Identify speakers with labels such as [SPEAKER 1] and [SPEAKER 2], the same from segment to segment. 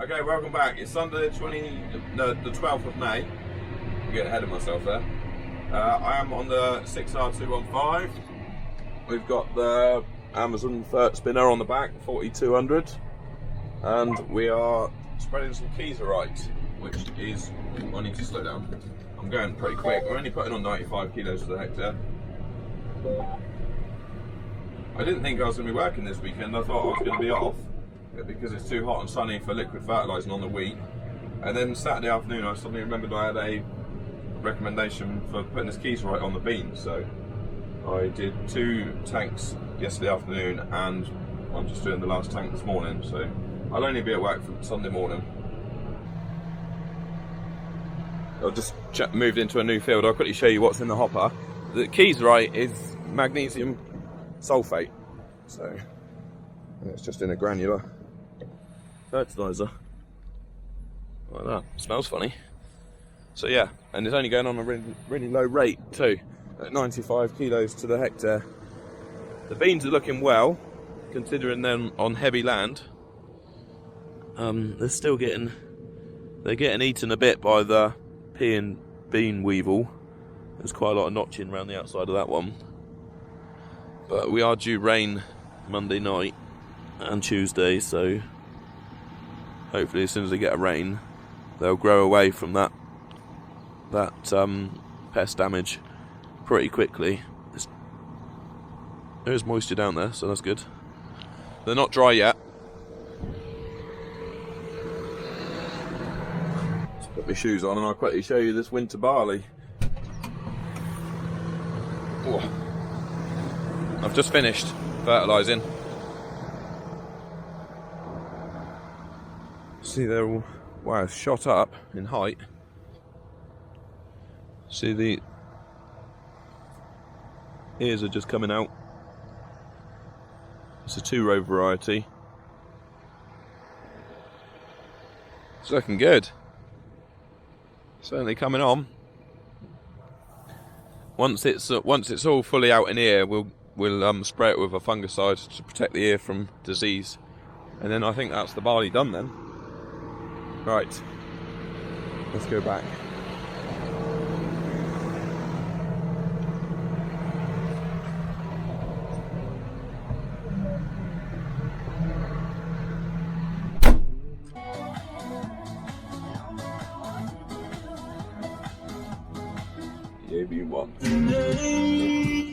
[SPEAKER 1] Okay, welcome back. It's Sunday the 12th of May. I'm getting ahead of myself there. I am on the 6R215. We've got the Amazon spinner on the back, 4200. And we are spreading some Kickerling, which is... I need to slow down. I'm going pretty quick. We're only putting on 95 kilos to the hectare. I didn't think I was going to be working this weekend. I thought I was going to be off because it's too hot and sunny for liquid fertilising on the wheat. And then Saturday afternoon I suddenly remembered I had a recommendation for putting this Kickerling on the beans. So I did 2 tanks yesterday afternoon and I'm just doing the last tank this morning. So I'll only be at work for Sunday morning. I've just moved into a new field. I'll quickly show you what's in the hopper. The Kickerling is magnesium sulfate, so it's just in a granular fertilizer like that. Smells funny. So yeah, and it's only going on a really low rate too, at 95 kilos to the hectare. The beans are looking well, considering they're on heavy land. They're getting eaten a bit by the pea and bean weevil. There's quite a lot of notching around the outside of that one. But we are due rain Monday night and Tuesday, so hopefully as soon as they get a rain, they'll grow away from that pest damage pretty quickly. There is moisture down there, so that's good. They're not dry yet. Let's put my shoes on and I'll quickly show you this winter barley. Oh. I've just finished fertilising. See, they're all, wow, shot up in height. See, the ears are just coming out. It's a 2-row variety. It's looking good. Certainly coming on. Once it's all fully out in ear, we'll spray it with a fungicide to protect the ear from disease, and then I think that's the barley done then. Right, let's go back.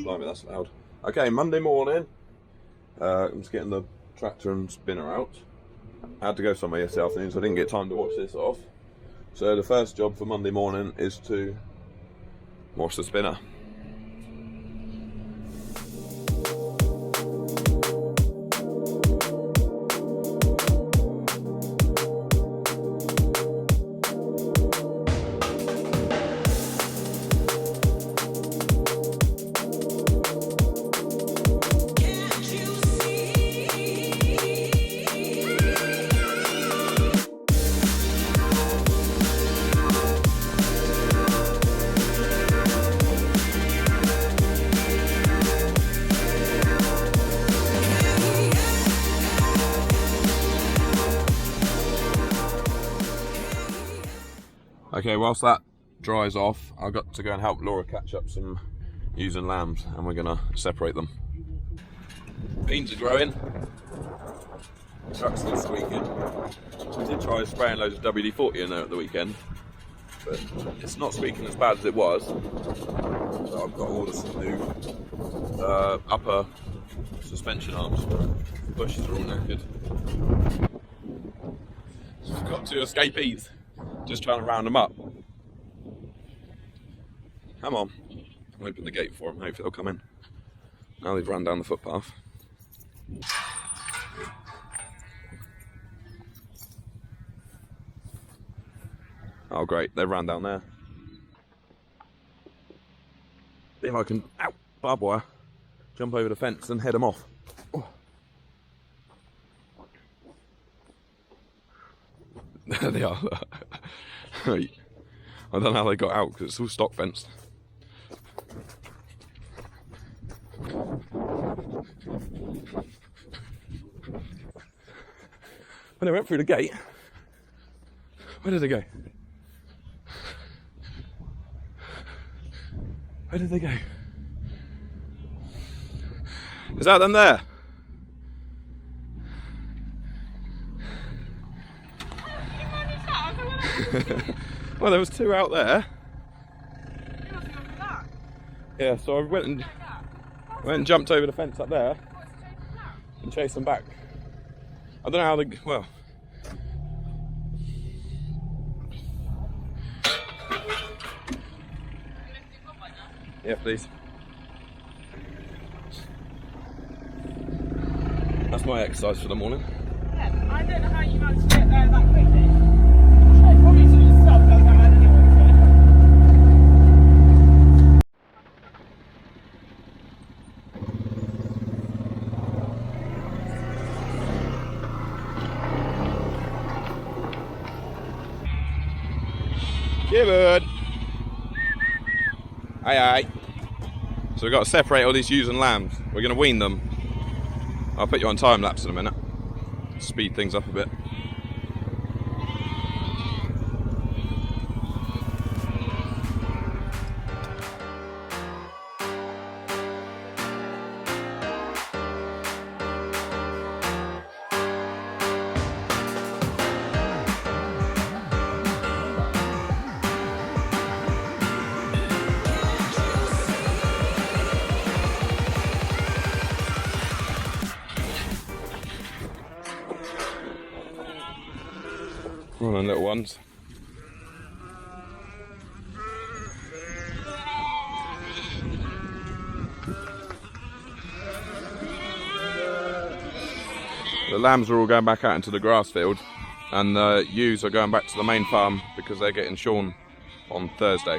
[SPEAKER 1] Blimey, that's loud. Okay, Monday morning. I'm just getting the tractor and spinner out. I had to go somewhere yesterday afternoon, so I didn't get time to wash this off. So the first job for Monday morning is to wash the spinner. Okay, whilst that dries off, I've got to go and help Laura catch up some ewes and lambs, and we're going to separate them. Beans are growing. The truck's still squeaking. I did try spraying loads of WD-40 in there at the weekend, but it's not squeaking as bad as it was. So I've got to order some new upper suspension arms. The bushes are all knackered. So I've got 2 escapees. Just trying to round them up. Come on. I'll open the gate for them, hopefully they'll come in. Now they've run down the footpath. Oh great, they've ran down there. See if I can, ow, barbed wire, jump over the fence and head them off. Oh. There they are. I don't know how they got out because it's all stock fenced. When I went through the gate, Where did they go? Where did they go? Is that them there? Well, there was two out there. Yeah, so I went and jumped over the fence up there and chased them back. I don't know how they, well. Yeah, please. That's my exercise for the morning.
[SPEAKER 2] Yeah, I don't know how you managed to get there that quickly. Probably should have stopped, I don't know
[SPEAKER 1] Yeah, bud. Aye, aye. So we've got to separate all these ewes and lambs. We're going to wean them. I'll put you on time lapse in a minute. Speed things up a bit. Come on, little ones. The lambs are all going back out into the grass field, and the ewes are going back to the main farm because they're getting shorn on Thursday.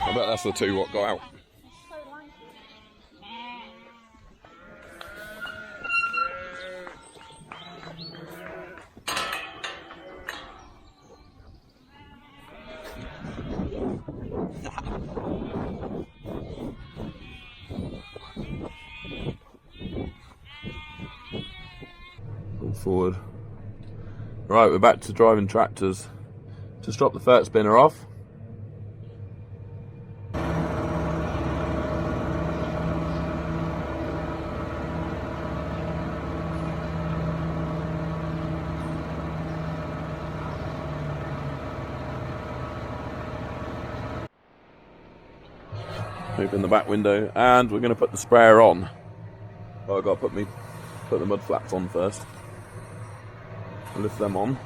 [SPEAKER 1] I bet that's the two what got out. All forward. Right, we're back to driving tractors. Just drop the fert spinner off. Open the back window, and we're going to put the sprayer on. Oh, I've got to put the mud flaps on first. Lift them on.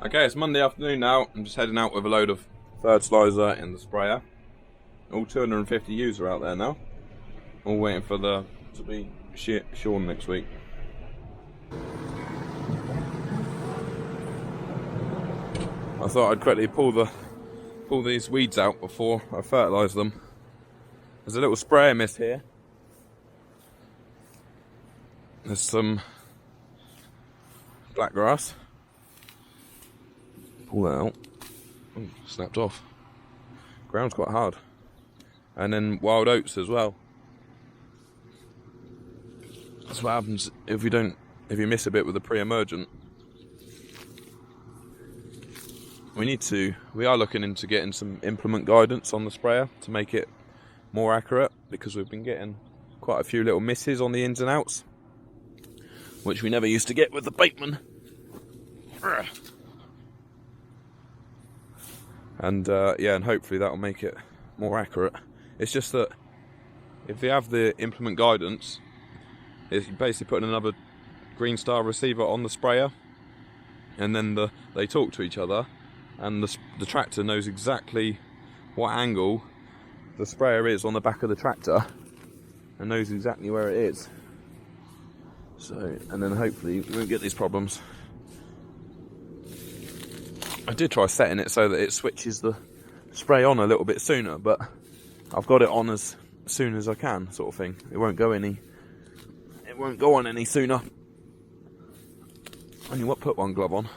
[SPEAKER 1] Okay, it's Monday afternoon now. I'm just heading out with a load of fertiliser in the sprayer. All 250 ewes are out there now. All waiting for to be shorn next week. I thought I'd quickly pull these weeds out before I fertilise them. There's a little sprayer mist here. there's some black grass. Pull that out. Ooh, snapped off. Ground's quite hard. And then wild oats as well. That's what happens if you miss a bit with the pre-emergent. We are looking into getting some implement guidance on the sprayer to make it more accurate, because we've been getting quite a few little misses on the ins and outs, which we never used to get with the Bateman. And yeah, and hopefully that'll make it more accurate. It's just that if you have the implement guidance, it's basically putting another green star receiver on the sprayer, and then they talk to each other, and the tractor knows exactly what angle the sprayer is on the back of the tractor, and knows exactly where it is. So, and then hopefully we won't get these problems. I did try setting it so that it switches the spray on a little bit sooner, but I've got it on as soon as I can, sort of thing. It won't go on any sooner. Only what, put one glove on.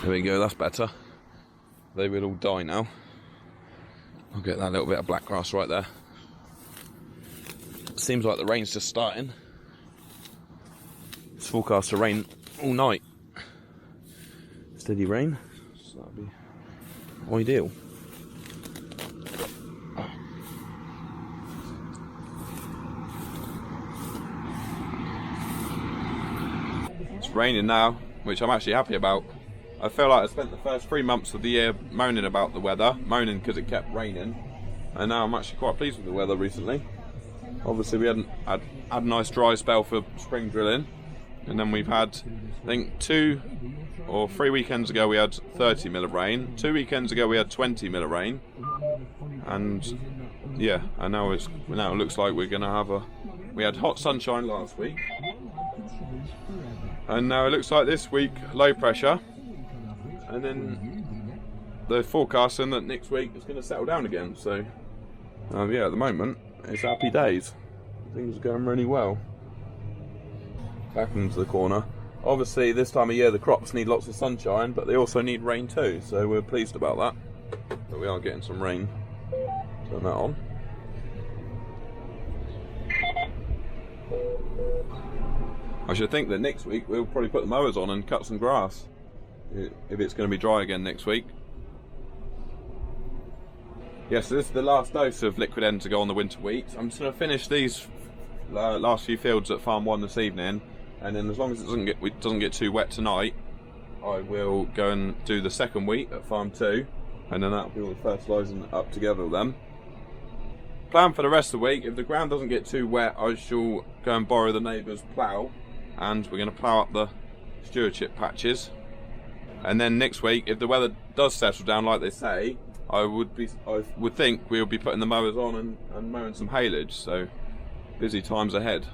[SPEAKER 1] There we go, that's better. They will all die now. I'll get that little bit of black grass right there. Seems like the rain's just starting. It's forecast to rain all night. Steady rain, so that'll be ideal. It's raining now, which I'm actually happy about. I feel like I spent the first 3 months of the year moaning about the weather, moaning because it kept raining, and now I'm actually quite pleased with the weather recently. Obviously we had a nice dry spell for spring drilling, and then we've had, I think 2 or 3 weekends ago we had 30 mil of rain, 2 weekends ago we had 20 mil of rain, and yeah, and now it looks like we're going to have we had hot sunshine last week, and now it looks like this week low pressure, and then they're forecasting that next week it's going to settle down again. So yeah, at the moment it's happy days, things are going really well. Back into the corner. Obviously this time of year the crops need lots of sunshine, but they also need rain too, so we're pleased about that. But we are getting some rain. Turn that on. I should think that next week we'll probably put the mowers on and cut some grass, if it's going to be dry again next week. Yeah, so this is the last dose of liquid N to go on the winter wheat. I'm just going to finish these last few fields at Farm 1 this evening, and then as long as it doesn't get too wet tonight, I will go and do the second wheat at Farm 2, and then that'll be all the fertilising up together with them. Plan for the rest of the week, if the ground doesn't get too wet, I shall go and borrow the neighbour's plough, and we're going to plough up the stewardship patches. And then next week, if the weather does settle down like they say, I would think we'll be putting the mowers on and mowing some haylage, so busy times ahead.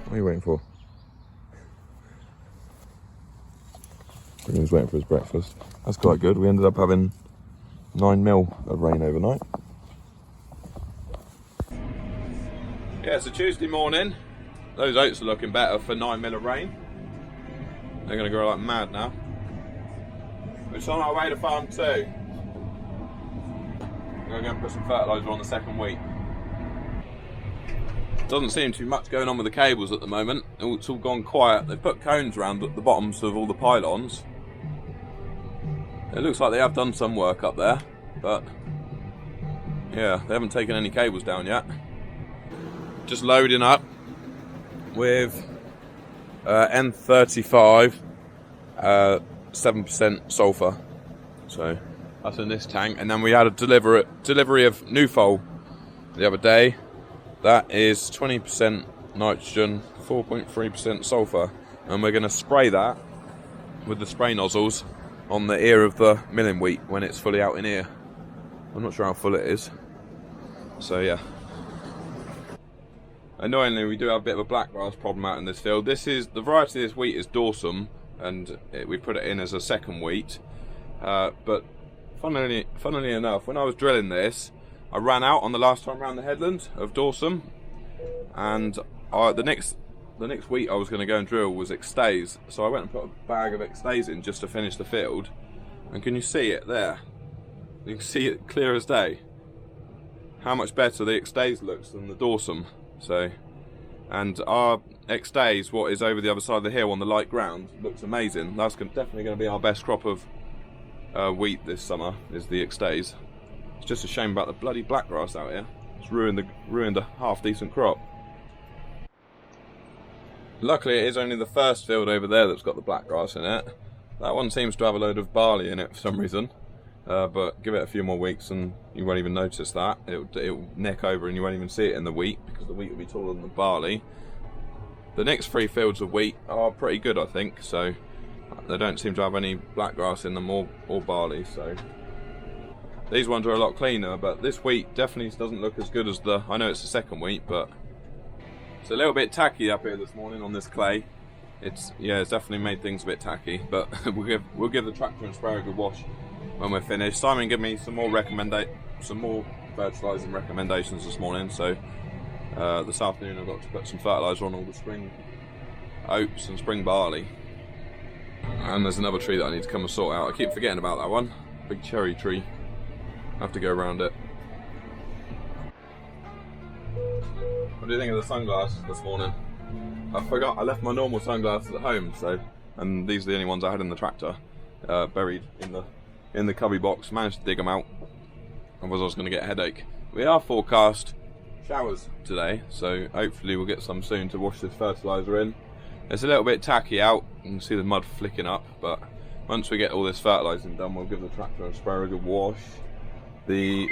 [SPEAKER 1] What are you waiting for? He was waiting for his breakfast. That's quite good. We ended up having 9 mil of rain overnight. Yeah, it's a Tuesday morning. Those oats are looking better for 9 mil of rain. They're going to grow like mad now. We're on our way to Farm 2. We're going to go and put some fertiliser on the second wheat. Doesn't seem to be much going on with the cables at the moment. It's all gone quiet. They've put cones around the bottoms of all the pylons. It looks like they have done some work up there, but yeah, they haven't taken any cables down yet. Just loading up with N35 7% sulphur, so that's in this tank. And then we had a delivery of new foal the other day. That is 20% nitrogen, 4.3% sulphur, and we're going to spray that with the spray nozzles on the ear of the milling wheat when it's fully out in ear. I'm not sure how full it is, so yeah. Annoyingly, we do have a bit of a black grass problem out in this field. The variety of this wheat is Dorsum, and we put it in as a second wheat. But funnily enough, when I was drilling this, I ran out on the last time around the headland of Dawson, and the next wheat I was going to go and drill was Extaze, so I went and put a bag of Extaze in just to finish the field. And can you see it there? You can see it clear as day. How much better the Extaze looks than the Dawson. So, and our Extaze, what is over the other side of the hill on the light ground, looks amazing. That's definitely going to be our best crop of wheat this summer, is the Extaze. It's just a shame about the bloody blackgrass out here. It's ruined a half decent crop. Luckily it is only the first field over there that's got the blackgrass in it. That one seems to have a load of barley in it for some reason. But give it a few more weeks and you won't even notice that. It'll neck over and you won't even see it in the wheat, because the wheat will be taller than the barley. The next 3 fields of wheat are pretty good, I think, so they don't seem to have any blackgrass in them or barley, so these ones are a lot cleaner. But this wheat definitely doesn't look as good as I know it's the second wheat, but it's a little bit tacky up here this morning on this clay. It's definitely made things a bit tacky, but we'll give the tractor and sprayer a good wash when we're finished. Simon gave me some more fertilising recommendations this morning, so this afternoon I've got to put some fertiliser on all the spring oats and spring barley. And there's another tree that I need to come and sort out. I keep forgetting about that one. Big cherry tree. I have to go around it. What do you think of the sunglasses this morning? I forgot I left my normal sunglasses at home, and these are the only ones I had in the tractor, buried in the cubby box. Managed to dig them out, otherwise I was going to get a headache. We are forecast showers today, so hopefully we'll get some soon to wash this fertiliser in. It's a little bit tacky out, you can see the mud flicking up, but once we get all this fertilising done, we'll give the tractor and sprayer a good wash.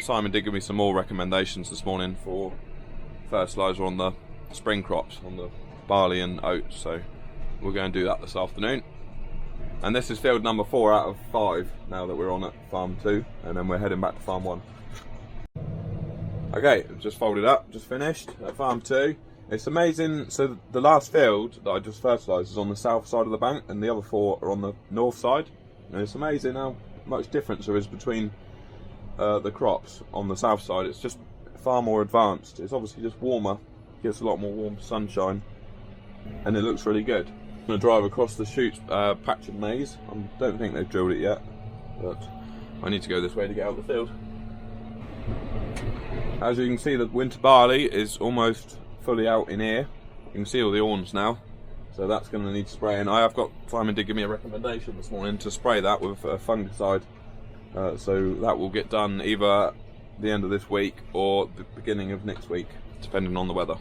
[SPEAKER 1] Simon did give me some more recommendations this morning for fertiliser on the spring crops, on the barley and oats, so we'll go and do that this afternoon. And this is field number 4 out of 5 now that we're on at farm 2, and then we're heading back to farm 1. Okay, just folded up, just finished at farm 2. It's amazing. So the last field that I just fertilised is on the south side of the bank, and the other 4 are on the north side. And it's amazing how much difference there is between the crops on the south side. It's just far more advanced. It's obviously just warmer, gets a lot more warm sunshine, and it looks really good. I'm going to drive across the chute patch of maize. I don't think they've drilled it yet, but I need to go this way to get out the field. As you can see, the winter barley is almost fully out in here. You can see all the awns now, so that's going to need spraying. Simon did give me a recommendation this morning to spray that with a fungicide, so that will get done either the end of this week or the beginning of next week, depending on the weather.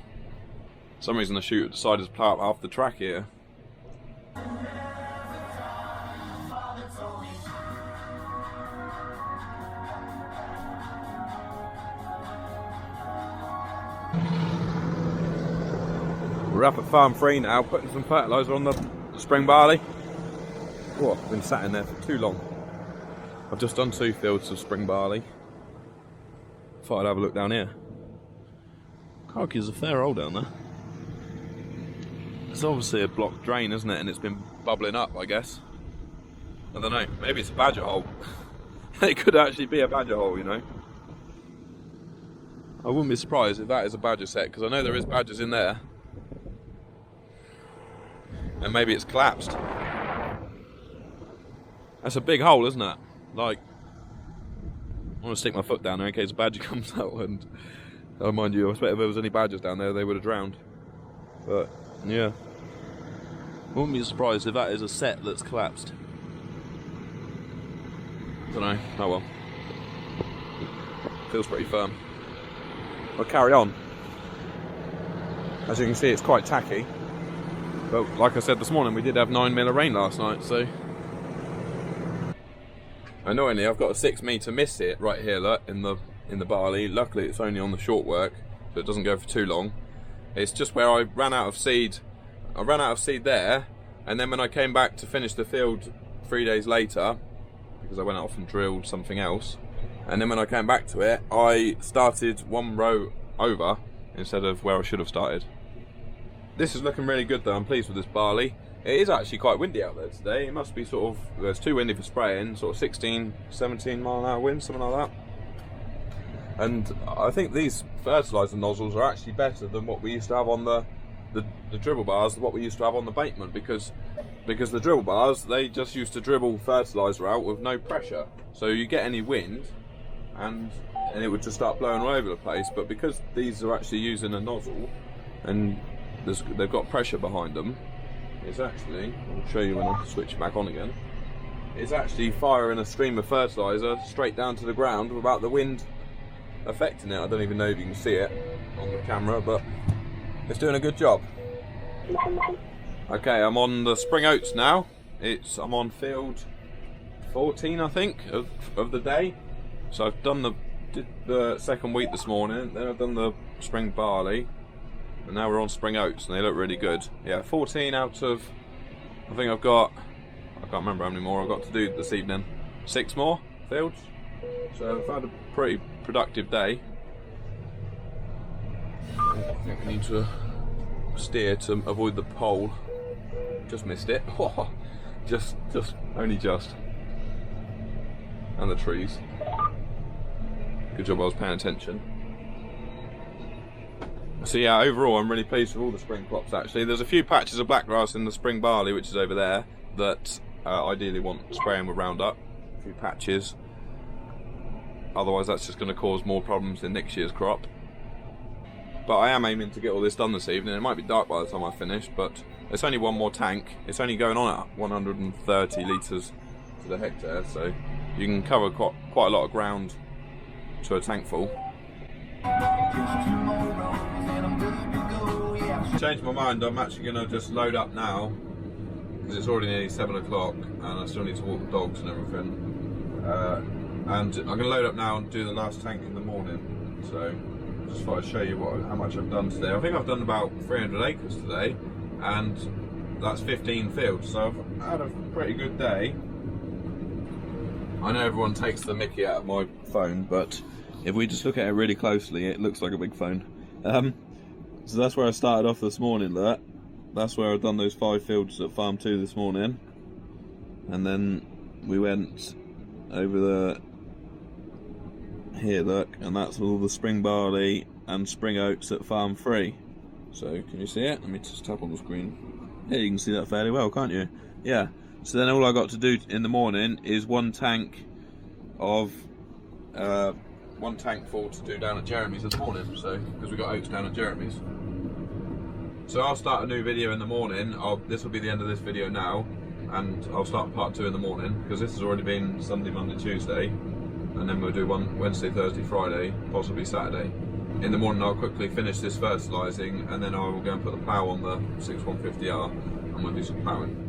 [SPEAKER 1] For some reason the chute decided to plough up half the track here. We're up at farm 3 now, putting some fertiliser on the spring barley. Oh, I've been sat in there for too long. I've just done 2 fields of spring barley. Thought I'd have a look down here. Crikey, there's a fair hole down there. It's obviously a blocked drain, isn't it? And it's been bubbling up, I guess. I don't know, maybe it's a badger hole. It could actually be a badger hole, you know. I wouldn't be surprised if that is a badger set, because I know there is badgers in there. And maybe it's collapsed. That's a big hole, isn't it? Like, I want to stick my foot down there in case a badger comes out, and oh, mind you, I expect if there was any badgers down there, they would have drowned. But yeah, wouldn't be surprised if that is a set that's collapsed. Don't know. Oh well. Feels pretty firm. I'll carry on. As you can see, it's quite tacky. But like I said this morning, we did have 9 mil of rain last night, so annoyingly I've got a 6 metre miss hit right here, look, in the barley. Luckily it's only on the short work, so it doesn't go for too long. It's just where I ran out of seed. I ran out of seed there, and then when I came back to finish the field 3 days later, because I went off and drilled something else, and then when I came back to it, I started 1 row over instead of where I should have started. This is looking really good though. I'm pleased with this barley. It is actually quite windy out there today. It must be sort of, it's too windy for spraying, sort of 16, 17 mile an hour wind, something like that. And I think these fertiliser nozzles are actually better than what we used to have on the dribble bars, what we used to have on the baitment, because the dribble bars, they just used to dribble fertiliser out with no pressure. So you get any wind and it would just start blowing all over the place. But because these are actually using a nozzle and they've got pressure behind them, it's actually, I'll show you when I switch it back on again, it's actually firing a stream of fertiliser straight down to the ground without the wind affecting it. I don't even know if you can see it on the camera, but it's doing a good job. Okay, I'm on the spring oats now. I'm on field 14, I think, of the day. So I've done did the second wheat this morning, then I've done the spring barley, and now we're on spring oats, and they look really good. Yeah, 14 out of, I think I can't remember how many more I've got to do this evening. 6 more fields. So I've had a pretty productive day. I think we need to steer to avoid the pole. Just missed it. Only just. And the trees. Good job I was paying attention. So yeah, overall I'm really pleased with all the spring crops actually. There's a few patches of blackgrass in the spring barley, which is over there, that ideally want spraying with Roundup. A few patches. Otherwise that's just going to cause more problems in next year's crop. But I am aiming to get all this done this evening. It might be dark by the time I finish, but it's only one more tank. It's only going on at 130 litres to the hectare, so you can cover quite a lot of ground to a tank full. Changed my mind. I'm actually going to just load up now because it's already nearly 7 o'clock and I still need to walk the dogs and everything. And I'm going to load up now and do the last tank in the morning. So just thought I'd show you how much I've done today. I think I've done about 300 acres today, and that's 15 fields. So I've had a pretty good day. I know everyone takes the mickey out of my phone, but if we just look at it really closely, it looks like a big phone. So that's where I started off this morning, look. That's where I've done those 5 fields at Farm 2 this morning. And then we went over here, look, and that's all the spring barley and spring oats at Farm 3. So, can you see it? Let me just tap on the screen. Yeah, you can see that fairly well, can't you? Yeah. So then all I got to do in the morning is one tank full to do down at Jeremy's in the morning, so because we got oats down at Jeremy's. So I'll start a new video in the morning. This will be the end of this video now, and I'll start part 2 in the morning because this has already been Sunday, Monday, Tuesday, and then we'll do one Wednesday, Thursday, Friday, possibly Saturday. In the morning I'll quickly finish this fertilising, and then I will go and put the plough on the 6150R and we'll do some ploughing.